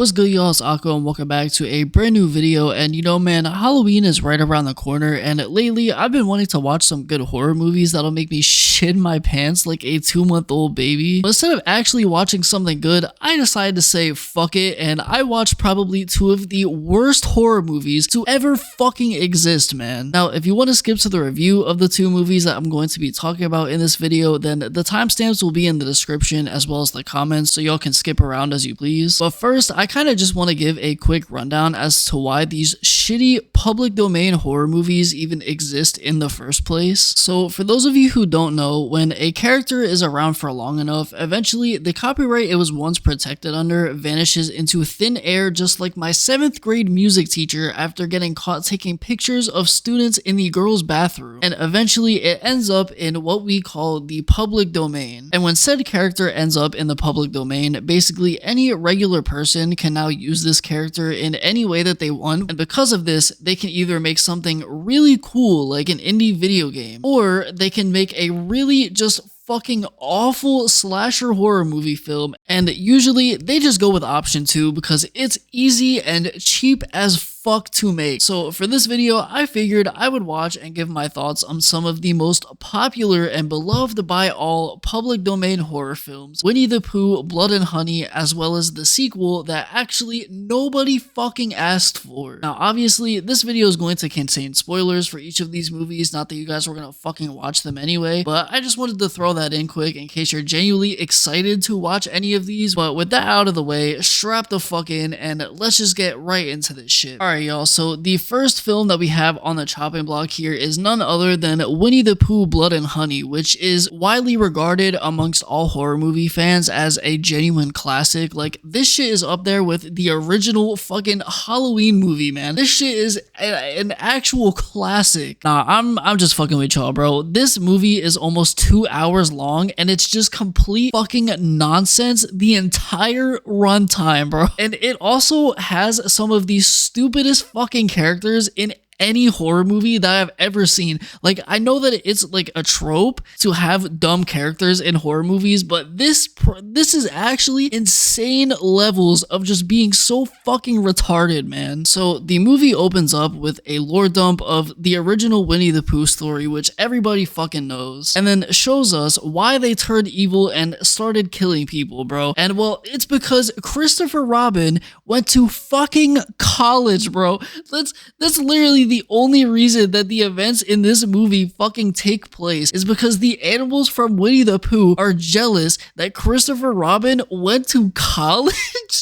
What's good, y'all? It's Akko and welcome back to a brand new video. And you know, man, Halloween is right around the corner, and lately I've been wanting to watch some good horror movies that'll make me shit my pants like a 2-month-old baby. But instead of actually watching something good, I decided to say fuck it, and I watched probably two of the worst horror movies to ever fucking exist, man. Now, if you want to skip to the review of the two movies that I'm going to be talking about in this video, then the timestamps will be in the description as well as the comments, so y'all can skip around as you please. But first, I kind of just want to give a quick rundown as to why these shitty public domain horror movies even exist in the first place. So for those of you who don't know, when a character is around for long enough, eventually the copyright it was once protected under vanishes into thin air, just like my 7th grade music teacher after getting caught taking pictures of students in the girls' bathroom. And eventually it ends up in what we call the public domain. And when said character ends up in the public domain, basically any regular person can now use this character in any way that they want, and because of this they can either make something really cool like an indie video game, or they can make a really just fucking awful slasher horror movie film, and usually they just go with option 2 because it's easy and cheap as fuck to make. So for this video, I figured I would watch and give my thoughts on some of the most popular and beloved by all public domain horror films, Winnie the Pooh, Blood and Honey, as well as the sequel that actually nobody fucking asked for. Now obviously this video is going to contain spoilers for each of these movies, not that you guys were gonna fucking watch them anyway, but I just wanted to throw that in quick in case you're genuinely excited to watch any of these. But with that out of the way, strap the fuck in and let's just get right into this shit. Alright y'all, so the first film that we have on the chopping block here is none other than Winnie the Pooh, Blood and Honey, which is widely regarded amongst all horror movie fans as a genuine classic. Like, this shit is up there with the original fucking Halloween movie, man. This shit is an actual classic. Nah, I'm just fucking with y'all, bro. This movie is almost 2 hours long, and it's just complete fucking nonsense the entire runtime, bro. And it also has some of the stupidest fucking characters in any horror movie that I've ever seen. Like, I know that it's like a trope to have dumb characters in horror movies, but this is actually insane levels of just being so fucking retarded, man. So the movie opens up with a lore dump of the original Winnie the Pooh story, which everybody fucking knows, and then shows us why they turned evil and started killing people, bro. And well, it's because Christopher Robin went to fucking college, bro. That's literally the only reason that the events in this movie fucking take place, is because the animals from Winnie the Pooh are jealous that Christopher Robin went to college.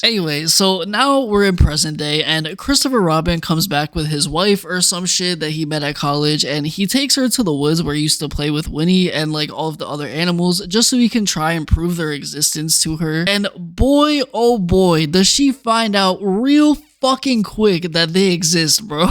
Anyway, so now we're in present day, and Christopher Robin comes back with his wife or some shit that he met at college, and he takes her to the woods where he used to play with Winnie and like all of the other animals, just so he can try and prove their existence to her. And boy, oh boy, does she find out real fucking quick that they exist, bro.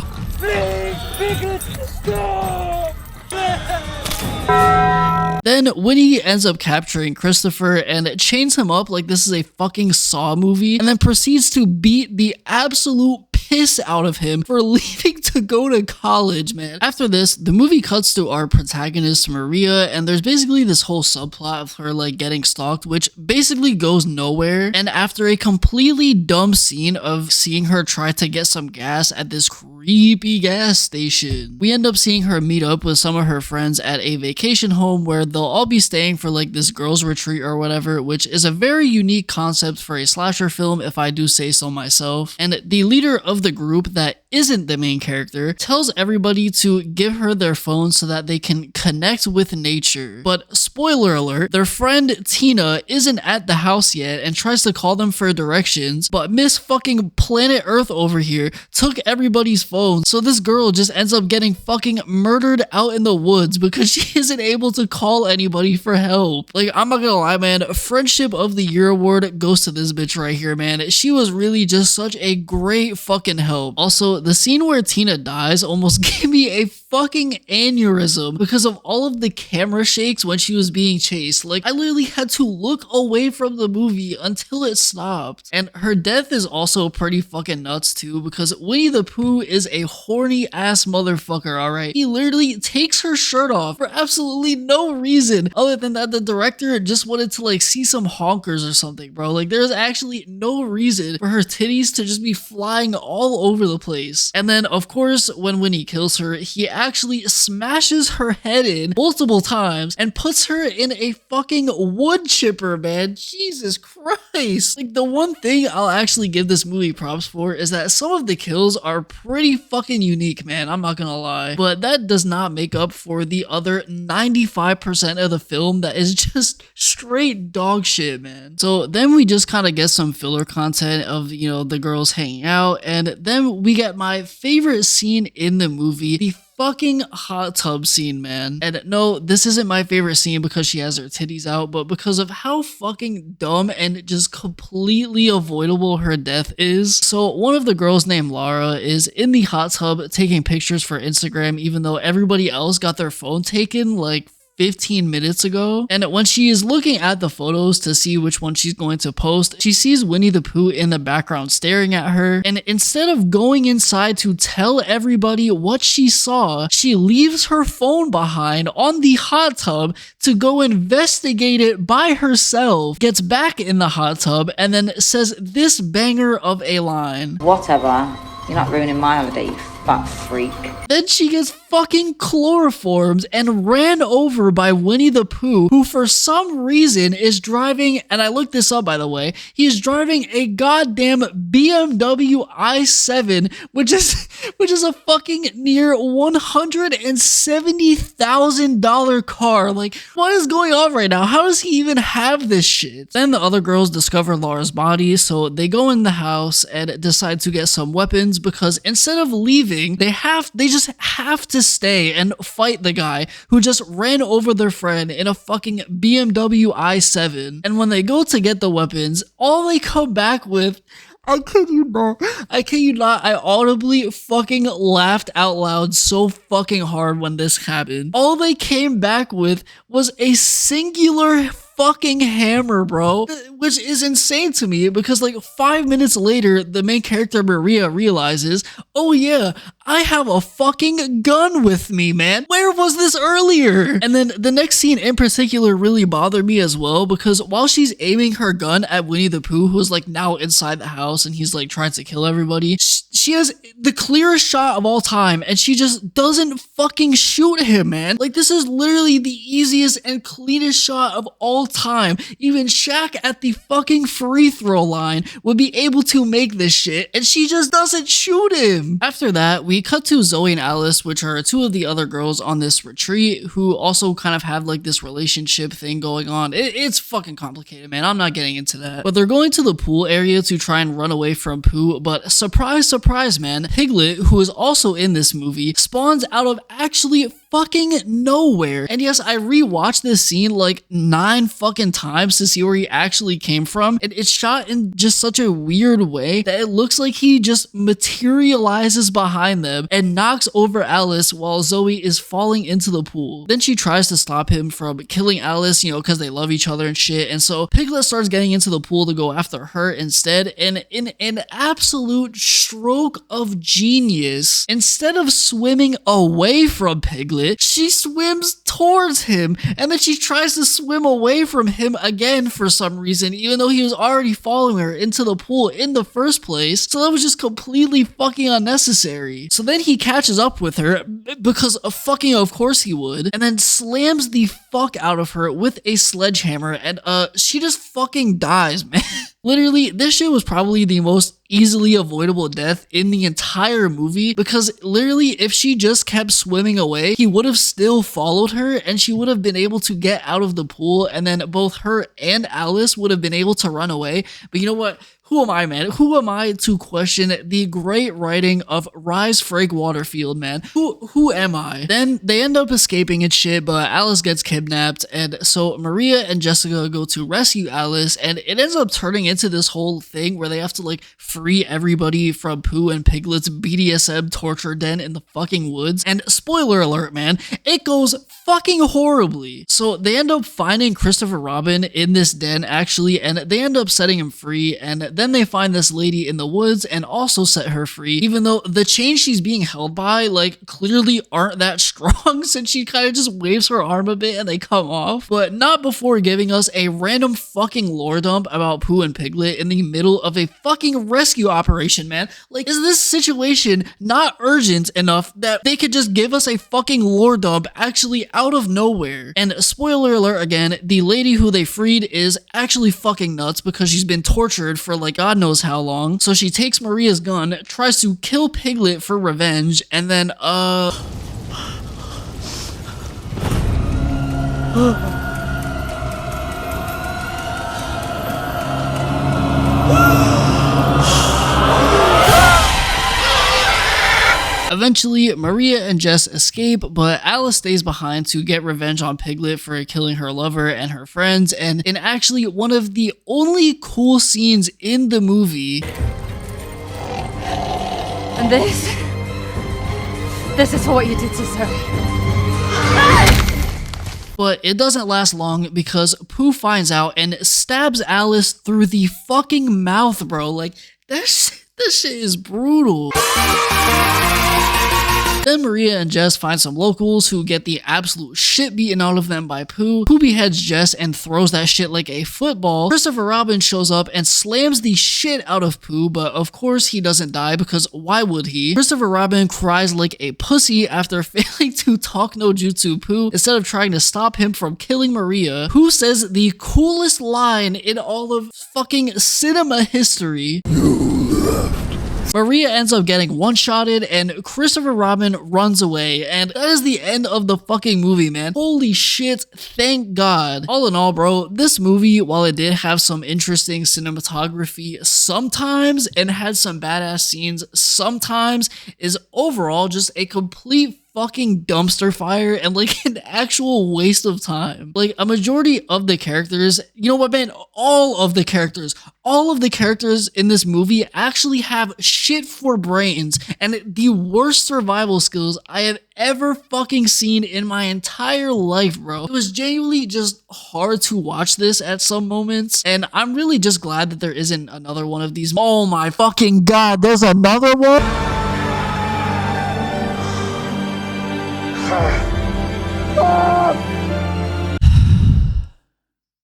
Then Winnie ends up capturing Christopher and chains him up like this is a fucking Saw movie, and then proceeds to beat the absolute piss out of him for leaving to go to college, man. After this, the movie cuts to our protagonist Maria, and there's basically this whole subplot of her like getting stalked, which basically goes nowhere. And after a completely dumb scene of seeing her try to get some gas at this creepy gas station, we end up seeing her meet up with some of her friends at a vacation home where they'll all be staying for like this girls retreat or whatever, which is a very unique concept for a slasher film if I do say so myself. And the leader of the group that isn't the main character tells everybody to give her their phone so that they can connect with nature. But spoiler alert, their friend Tina isn't at the house yet and tries to call them for directions, but Miss fucking Planet Earth over here took everybody's phone, so this girl just ends up getting fucking murdered out in the woods because she isn't able to call anybody for help. Like, I'm not gonna lie, man, Friendship of the Year award goes to this bitch right here, man. She was really just such a great fucking help. Also, the scene where Tina dies almost gave me a fucking aneurysm because of all of the camera shakes when she was being chased. Like, I literally had to look away from the movie until it stopped. And her death is also pretty fucking nuts too, because Winnie the Pooh is a horny ass motherfucker, alright? He literally takes her shirt off for absolutely no reason other than that the director just wanted to like see some honkers or something, bro. Like, there's actually no reason for her titties to just be flying all over the place. And then of course when Winnie kills her, he actually smashes her head in multiple times and puts her in a fucking wood chipper, man. Jesus Christ. Like, the one thing I'll actually give this movie props for is that some of the kills are pretty fucking unique, man. I'm not gonna lie. But that does not make up for the other 95% of the film that is just straight dog shit, man. So then we just kind of get some filler content of, you know, the girls hanging out, and then we get my favorite scene in the movie, the fucking hot tub scene, man. And no, this isn't my favorite scene because she has her titties out, but because of how fucking dumb and just completely avoidable her death is. So one of the girls named Lara is in the hot tub taking pictures for Instagram, even though everybody else got their phone taken like 15 minutes ago. And when she is looking at the photos to see which one she's going to post, she sees Winnie the Pooh in the background staring at her. And instead of going inside to tell everybody what she saw, she leaves her phone behind on the hot tub to go investigate it by herself, gets back in the hot tub, and then says this banger of a line. Whatever, you're not ruining my holiday, you fat freak. Then she gets fucking chloroformed and ran over by Winnie the Pooh, who for some reason is driving, and I looked this up by the way, he is driving a goddamn BMW i7, which is a fucking near $170,000 car. Like, what is going on right now? How does he even have this shit? Then the other girls discover Lara's body, so they go in the house and decide to get some weapons, because instead of leaving, they just have to stay and fight the guy who just ran over their friend in a fucking BMW i7. And when they go to get the weapons, all they come back with, I kid you not, I audibly fucking laughed out loud so fucking hard when this happened. All they came back with was a singular fucking hammer, bro, which is insane to me because like 5 minutes later, the main character Maria realizes, oh yeah, I have a fucking gun with me, man. Where was this earlier? And then the next scene in particular really bothered me as well, because while she's aiming her gun at Winnie the Pooh, who's like now inside the house and he's like trying to kill everybody, she has the clearest shot of all time and she just doesn't fucking shoot him, man. Like, this is literally the easiest and cleanest shot of all time. Even Shaq at the fucking free throw line would be able to make this shit, and she just doesn't shoot him. After that, we cut to Zoe and Alice, which are two of the other girls on this retreat, who also kind of have like this relationship thing going on. It's fucking complicated, man. I'm not getting into that. But they're going to the pool area to try and run away from Pooh, but surprise, surprise, man, Piglet, who is also in this movie, spawns out of actually fucking nowhere. And yes, I rewatched this scene like 9 fucking times to see where he actually came from, and it's shot in just such a weird way that it looks like he just materializes behind them and knocks over Alice while Zoe is falling into the pool. Then she tries to stop him from killing Alice, you know, because they love each other and shit, and so Piglet starts getting into the pool to go after her instead, and in an absolute stroke of genius, instead of swimming away from Piglet, she swims towards him, and then she tries to swim away from him again for some reason, even though he was already following her into the pool in the first place. So that was just completely fucking unnecessary. So then he catches up with her, because of course he would, and then slams the fuck out of her with a sledgehammer, and she just fucking dies, man. Literally, this shit was probably the most easily avoidable death in the entire movie, because literally if she just kept swimming away, he would have still followed her and she would have been able to get out of the pool, and then both her and Alice would have been able to run away. But you know what? who am I, man? Who am I to question the great writing of Rise Frank Waterfield, man? Who am I? Then they end up escaping and shit, but Alice gets kidnapped, and so Maria and Jessica go to rescue Alice, and it ends up turning into this whole thing where they have to like free everybody from Pooh and Piglet's BDSM torture den in the fucking woods. And spoiler alert, man, it goes fucking horribly. So they end up finding Christopher Robin in this den actually, and they end up setting him free, and then they find this lady in the woods and also set her free, even though the chains she's being held by like clearly aren't that strong, since she kind of just waves her arm a bit and they come off. But not before giving us a random fucking lore dump about Pooh and Piglet in the middle of a fucking rescue operation, man. Like, is this situation not urgent enough that they could just give us a fucking lore dump actually out of nowhere? And spoiler alert again, the lady who they freed is actually fucking nuts because she's been tortured for like God knows how long. So she takes Maria's gun, tries to kill Piglet for revenge, and then eventually, Maria and Jess escape, but Alice stays behind to get revenge on Piglet for killing her lover and her friends, and in actually one of the only cool scenes in the movie. And this is what you did to Zoe. But it doesn't last long because Pooh finds out and stabs Alice through the fucking mouth, bro. Like, this shit is brutal. Then Maria and Jess find some locals who get the absolute shit beaten out of them by Pooh. Pooh beheads Jess and throws that shit like a football. Christopher Robin shows up and slams the shit out of Pooh, but of course he doesn't die because why would he? Christopher Robin cries like a pussy after failing to talk no jutsu Pooh instead of trying to stop him from killing Maria, who says the coolest line in all of fucking cinema history. Maria ends up getting one-shotted and Christopher Robin runs away, and that is the end of the fucking movie, man. Holy shit, thank God. All in all, bro, this movie, while it did have some interesting cinematography sometimes and had some badass scenes sometimes, is overall just a complete fucking dumpster fire and like an actual waste of time. Like, a majority of the characters, you know what, man, all of the characters in this movie actually have shit for brains and the worst survival skills I have ever fucking seen in my entire life, bro. It was genuinely just hard to watch this at some moments, and I'm really just glad that there isn't another one of these. Oh my fucking God, there's another one?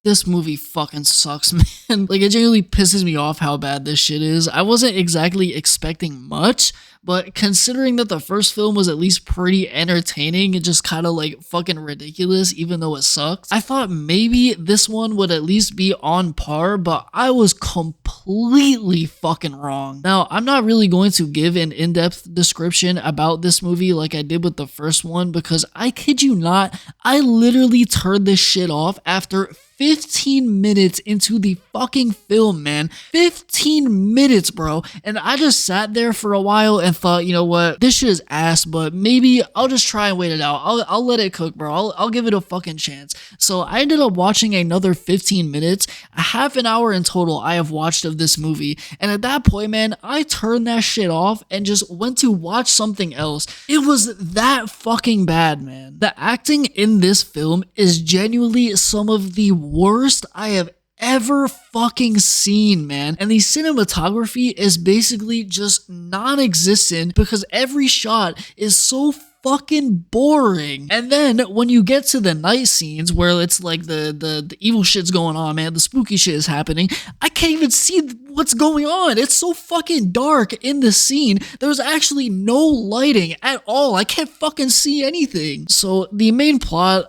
This movie fucking sucks, man. Like, it genuinely pisses me off how bad this shit is. I wasn't exactly expecting much, but considering that the first film was at least pretty entertaining and just kind of like fucking ridiculous even though it sucked, I thought maybe this one would at least be on par, but I was completely fucking wrong. Now, I'm not really going to give an in-depth description about this movie like I did with the first one because I kid you not, I literally turned this shit off after 15 minutes into the fucking film, man. 15 minutes, bro. And I just sat there for a while and thought, you know what, this shit is ass, but maybe I'll just try and wait it out. I'll let it cook, bro. I'll give it a fucking chance. So I ended up watching another 15 minutes, a half an hour in total I have watched of this movie. And at that point, man, I turned that shit off and just went to watch something else. It was that fucking bad, man. The acting in this film is genuinely some of the worst I have ever fucking seen, man. And the cinematography is basically just non-existent because every shot is so fucking boring. And then when you get to the night scenes where it's like the evil shit's going on, man, the spooky shit is happening, I can't even see what's going on. It's so fucking dark in the scene. There's actually no lighting at all. I can't fucking see anything. So the main plot,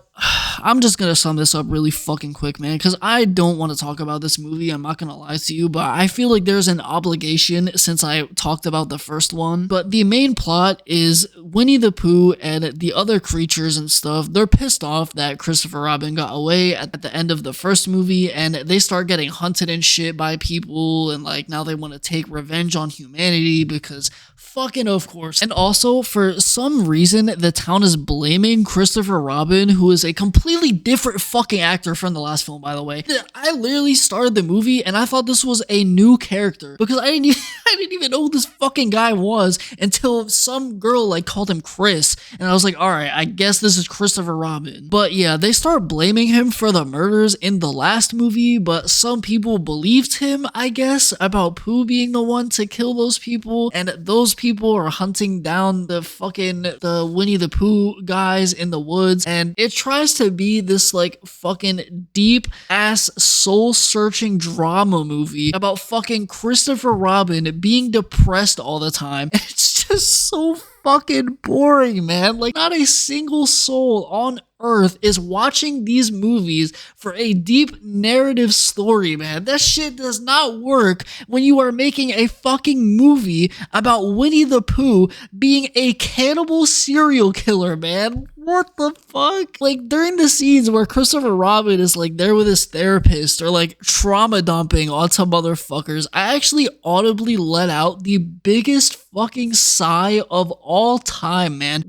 I'm just gonna sum this up really fucking quick, man, because I don't want to talk about this movie. I'm not gonna lie to you, but I feel like there's an obligation since I talked about the first one. But the main plot is Winnie the Pooh and the other creatures and stuff, they're pissed off that Christopher Robin got away at the end of the first movie, and they start getting hunted and shit by people, and like now they want to take revenge on humanity because fucking of course. And also, for some reason, the town is blaming Christopher Robin, who is a completely different fucking actor from the last film, by the way. I literally started the movie and I thought this was a new character because I didn't even know who this fucking guy was until some girl like called him Chris, and I was like, alright, I guess this is Christopher Robin. But yeah, they start blaming him for the murders in the last movie, but some people believed him, I guess, about Pooh being the one to kill those people, and those people are hunting down the Winnie the Pooh guys in the woods, and it tries to be this like fucking deep ass soul searching drama movie about fucking Christopher Robin being depressed all the time. It's just so fucking boring, man. Like, not a single soul on earth is watching these movies for a deep narrative story, man. That shit does not work when you are making a fucking movie about Winnie the Pooh being a cannibal serial killer, man. What the fuck? Like, during the scenes where Christopher Robin is like there with his therapist or like trauma dumping onto motherfuckers, I actually audibly let out the biggest fucking sigh of all time, man.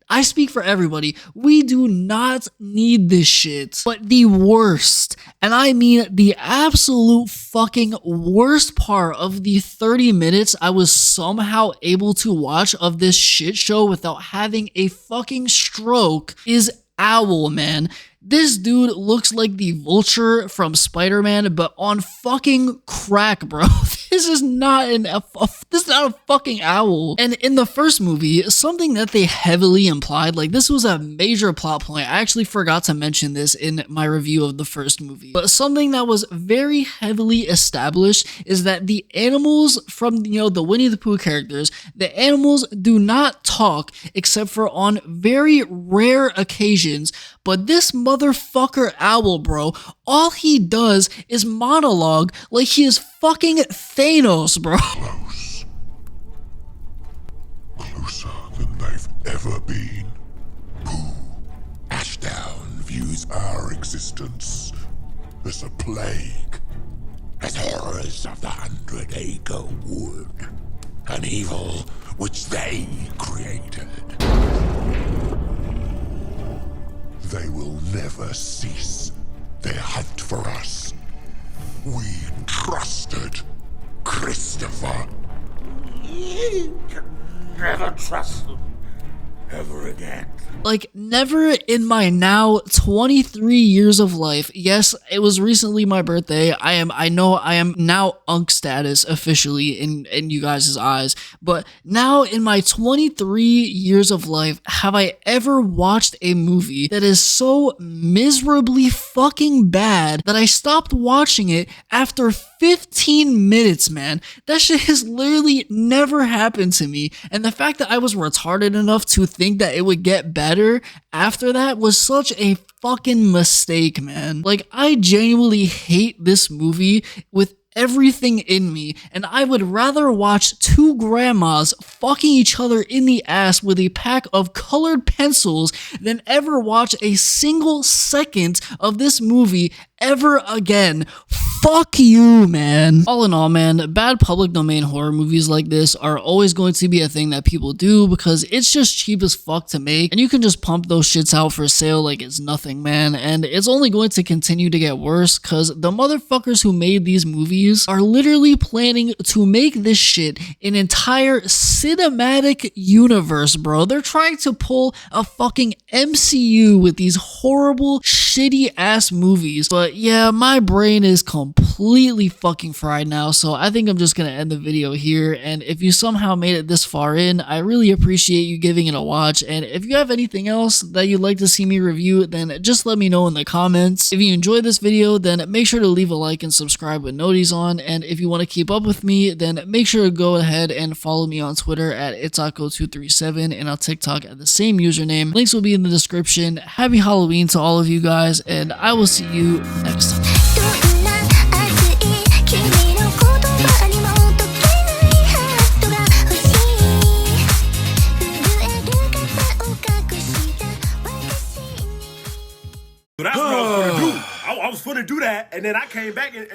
I speak for everybody. We do not need this shit. But the worst, and I mean the absolute fucking worst part of the 30 minutes I was somehow able to watch of this shit show without having a fucking stroke is Owl, man. This dude looks like the Vulture from Spider-Man, but on fucking crack, bro. This is not a fucking owl. And in the first movie, something that they heavily implied, like this was a major plot point. I actually forgot to mention this in my review of the first movie. But something that was very heavily established is that the animals from, the Winnie the Pooh characters, the animals do not talk except for on very rare occasions. But this motherfucker Owl, bro, all he does is monologue like he is fucking Thanos, bro. Close. Closer than they've ever been. Pooh, Ashdown views our existence as a plague, as horrors of the 100-acre wood, an evil which they created. They will never cease their hunt for us. We trusted Christopher. You can never trust them ever again. Like, never in my now 23 years of life. Yes, it was recently my birthday. I know I am now Unk status officially in you guys' eyes. But now in my 23 years of life, have I ever watched a movie that is so miserably fucking bad that I stopped watching it after 15 minutes, man? That shit has literally never happened to me. And the fact that I was retarded enough to think that it would get better after that was such a fucking mistake, man. Like, I genuinely hate this movie with everything in me, and I would rather watch two grandmas fucking each other in the ass with a pack of colored pencils than ever watch a single second of this movie ever again. Fuck you, man. All in all, man, bad public domain horror movies like this are always going to be a thing that people do because it's just cheap as fuck to make, and you can just pump those shits out for sale like it's nothing, man. And it's only going to continue to get worse because the motherfuckers who made these movies are literally planning to make this shit an entire cinematic universe, bro. They're trying to pull a fucking MCU with these horrible, shitty ass movies, but But yeah, my brain is completely fucking fried now, so I think I'm just gonna end the video here. And if you somehow made it this far in, I really appreciate you giving it a watch. And if you have anything else that you'd like to see me review, then just let me know in the comments. If you enjoyed this video, then make sure to leave a like and subscribe with noties on. And if you want to keep up with me, then make sure to go ahead and follow me on Twitter at itako237 and on TikTok at the same username. Links will be in the description. Happy Halloween to all of you guys, and I will see you next time. That's what I was gonna do. I was gonna do that, and then I came back and